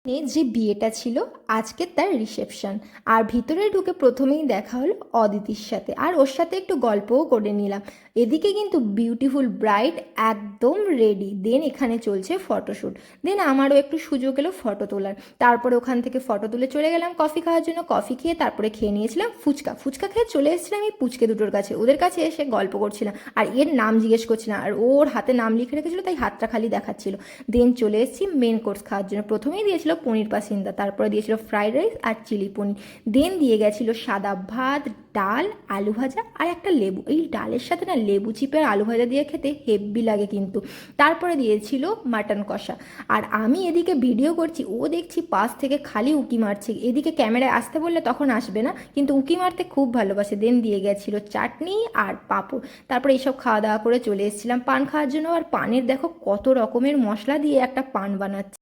যে বিয়েটা ছিল আজকে তার রিসেপশন। আর ভিতরে ঢুকে প্রথমেই দেখা হলো অদিতির সাথে, আর ওর সাথে একটু গল্পও করে নিলাম। এদিকে কিন্তু বিউটিফুল ব্রাইড একদম রেডি, দেন এখানে চলছে ফটোশ্যুট। দেন আমারও একটু সুযোগ এলো ফটো তোলার। তারপরে ওখান থেকে ফটো তুলে চলে গেলাম কফি খাওয়ার জন্য। কফি খেয়ে তারপরে খেয়ে নিয়েছিলাম ফুচকা। ফুচকা খেয়ে চলে এসেছিলাম এই পুচকে দুটোর কাছে, ওদের কাছে এসে গল্প করছিলাম আর এর নাম জিজ্ঞেস করছিলাম, আর ওর হাতে নাম লিখে রেখেছিল তাই হাতটা খালি দেখাচ্ছিল। দেন চলে এসেছি মেন কোর্স খাওয়ার জন্য। প্রথমেই দিয়েছিল পনির পাসিন্দা, তারপরে দিয়েছিল ফ্রাইড রাইস আর চিলি পনির। দেন দিয়ে গেছিল সাদা ভাত, ডাল, আলু ভাজা আর একটা লেবু। এই ডালের সাথে না লেবু চিপে আর আলু ভাজা দিয়ে খেতে হেব্বি লাগে কিন্তু। তারপরে দিয়েছিল মাটন কষা। আর আমি এদিকে ভিডিও করছি, ও দেখছি পাশ থেকে খালি উঁকি মারছে। এদিকে ক্যামেরায় আসতে বললে তখন আসবে না, কিন্তু উঁকি মারতে খুব ভালোবাসে। দেন দিয়ে গেছিল চাটনি আর পাঁপড়। তারপরে এইসব খাওয়া দাওয়া করে চলে এসেছিলাম পান খাওয়ার জন্য। আর পানের দেখো কত রকমের মশলা দিয়ে একটা পান বানাচ্ছে।